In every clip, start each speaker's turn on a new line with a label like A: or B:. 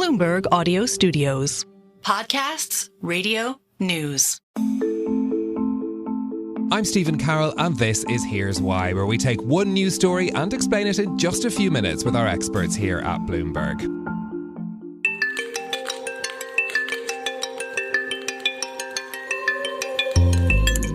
A: Bloomberg Audio Studios.
B: Podcasts, radio, news.
C: I'm Stephen Carroll, and this is Here's Why, where we take one news story and explain it in just a few minutes with our experts here at Bloomberg.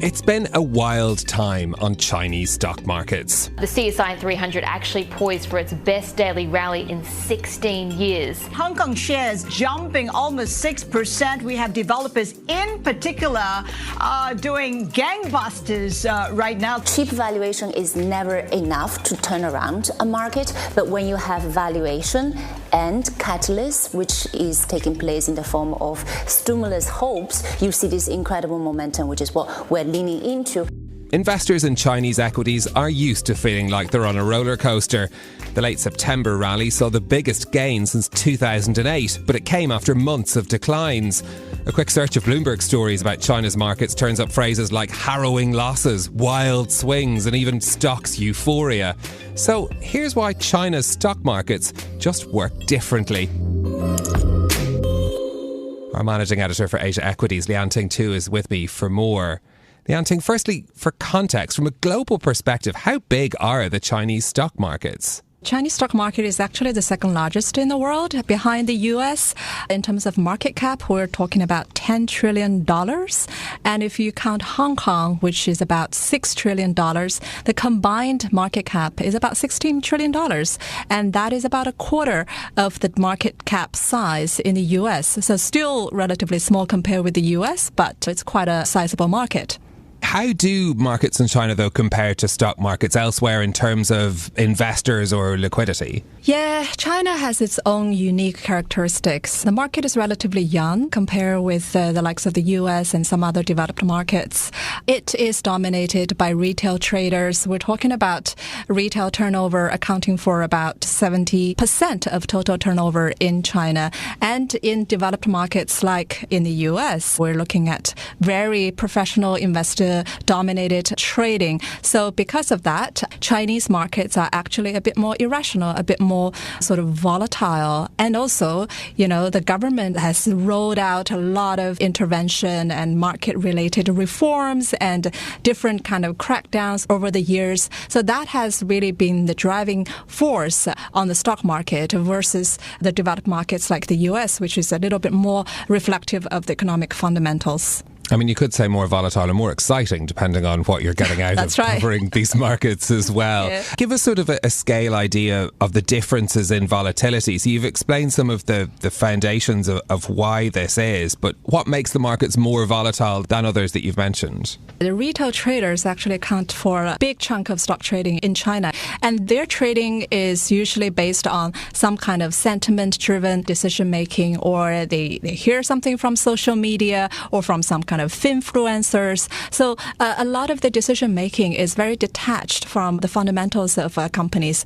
C: It's been a wild time on Chinese stock markets.
D: The CSI 300 actually poised for its best daily rally in 16 years.
E: Hong Kong shares jumping almost 6%. We have developers in particular doing gangbusters right now.
F: Cheap valuation is never enough to turn around a market, but when you have valuation and catalyst, which is taking place in the form of stimulus hopes, you see this incredible momentum, which is what we're leaning into.
C: Investors in Chinese equities are used to feeling like they're on a roller coaster. The late September rally saw the biggest gain since 2008, but it came after months of declines. A quick search of Bloomberg stories about China's markets turns up phrases like harrowing losses, wild swings, and even stocks euphoria. So here's why China's stock markets just work differently. Our managing editor for Asia Equities, Lianting Tu, is with me for more. Lianting, firstly, for context, from a global perspective, how big are the Chinese stock markets?
G: Chinese stock market is actually the second largest in the world, behind the US. In terms of market cap, we're talking about $10 trillion. And if you count Hong Kong, which is about $6 trillion, the combined market cap is about $16 trillion. And that is about a quarter of the market cap size in the US. So still relatively small compared with the US, but it's quite a sizable market.
C: How do markets in China, though, compare to stock markets elsewhere in terms of investors or liquidity?
G: Yeah, China has its own unique characteristics. The market is relatively young compared with the likes of the US and some other developed markets. It is dominated by retail traders. We're talking about retail turnover accounting for about 70% of total turnover in China. And in developed markets like in the US, we're looking at very professional investor-dominated trading. So because of that, Chinese markets are actually a bit more irrational, a bit more sort of volatile. And also, the government has rolled out a lot of intervention and market-related reforms and different kind of crackdowns over the years. So that has really been the driving force on the stock market versus the developed markets like the US, which is a little bit more reflective of the economic fundamentals.
C: I mean, you could say more volatile and more exciting, depending on what you're getting out of covering these markets as well. Yeah. Give us sort of a scale idea of the differences in volatility. So you've explained some of the foundations of why this is, but what makes the markets more volatile than others that you've mentioned?
G: The retail traders actually account for a big chunk of stock trading in China, and their trading is usually based on some kind of sentiment-driven decision-making, or they hear something from social media or from some kind of influencers. So a lot of the decision making is very detached from the fundamentals of companies,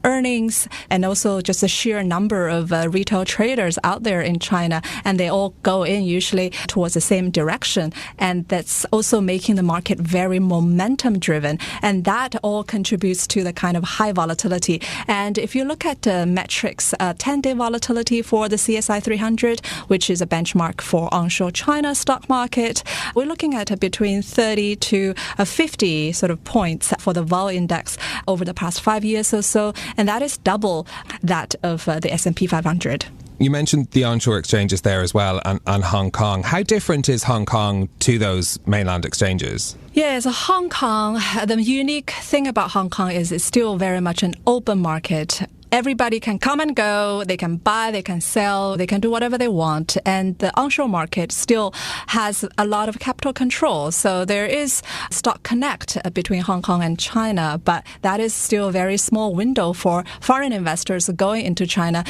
G: earnings, and also just the sheer number of retail traders out there in China, and they all go in usually towards the same direction, and that's also making the market very momentum driven, and that all contributes to the kind of high volatility. And if you look at metrics, 10-day volatility for the CSI 300, which is a benchmark for onshore China stock market, we're looking at between 30 to 50 sort of points for the vol index over the past 5 years or so, and that is double that of the S&P 500.
C: You mentioned the onshore exchanges there as well, and Hong Kong. How different is Hong Kong to those mainland exchanges?
G: Yeah, so Hong Kong, the unique thing about Hong Kong is it's still very much an open market. Everybody can come and go, they can buy, they can sell, they can do whatever they want. And the onshore market still has a lot of capital control. So there is stock connect between Hong Kong and China, but that is still a very small window for foreign investors going into China.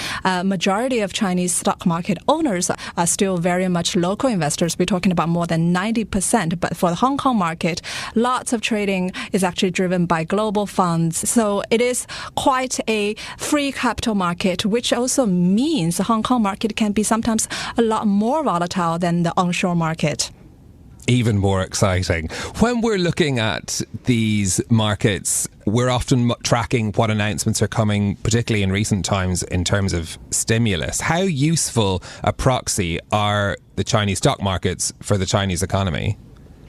G: Majority of Chinese stock market owners are still very much local investors. We're talking about more than 90%. But for the Hong Kong market, lots of trading is actually driven by global funds. So it is quite a free capital market, which also means the Hong Kong market can be sometimes a lot more volatile than the onshore market.
C: Even more exciting. When we're looking at these markets, we're often tracking what announcements are coming, particularly in recent times, in terms of stimulus. How useful a proxy are the Chinese stock markets for the Chinese economy?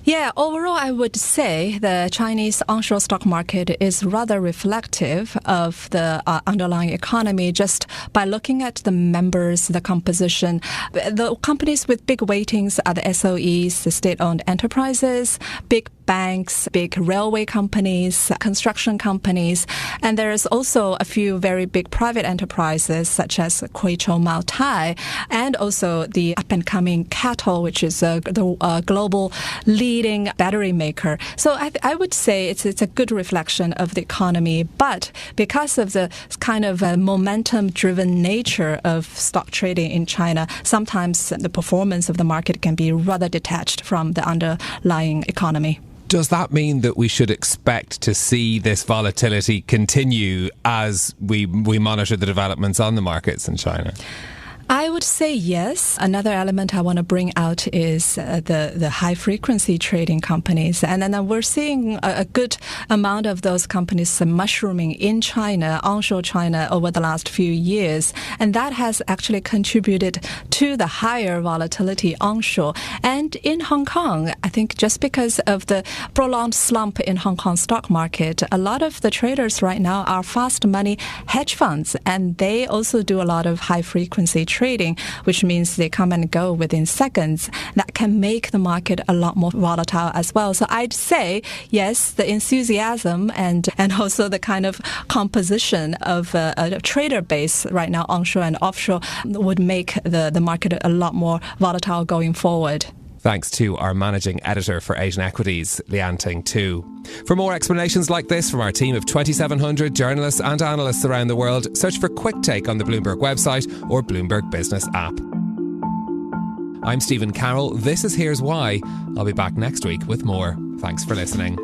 G: Yeah, overall, I would say the Chinese onshore stock market is rather reflective of the underlying economy just by looking at the members, the composition. The companies with big weightings are the SOEs, the state-owned enterprises, big banks, big railway companies, construction companies, and there's also a few very big private enterprises such as Kuichou Maotai, and also the up-and-coming Cattle, which is the global leading battery maker. So I would say it's a good reflection of the economy, but because of the kind of momentum-driven nature of stock trading in China, sometimes the performance of the market can be rather detached from the underlying economy.
C: Does that mean that we should expect to see this volatility continue as we monitor the developments on the markets in China?
G: I would say yes. Another element I want to bring out is the high-frequency trading companies. And then we're seeing a good amount of those companies mushrooming in China, onshore China, over the last few years. And that has actually contributed to the higher volatility onshore. And in Hong Kong, I think just because of the prolonged slump in Hong Kong stock market, a lot of the traders right now are fast money hedge funds. And they also do a lot of high-frequency trading, which means they come and go within seconds. That can make the market a lot more volatile as well. So I'd say, yes, the enthusiasm and also the kind of composition of a trader base right now, onshore and offshore, would make the market a lot more volatile going forward.
C: Thanks to our managing editor for Asian Equities, Lianting Tu. For more explanations like this from our team of 2,700 journalists and analysts around the world, search for Quick Take on the Bloomberg website or Bloomberg Business app. I'm Stephen Carroll. This is Here's Why. I'll be back next week with more. Thanks for listening.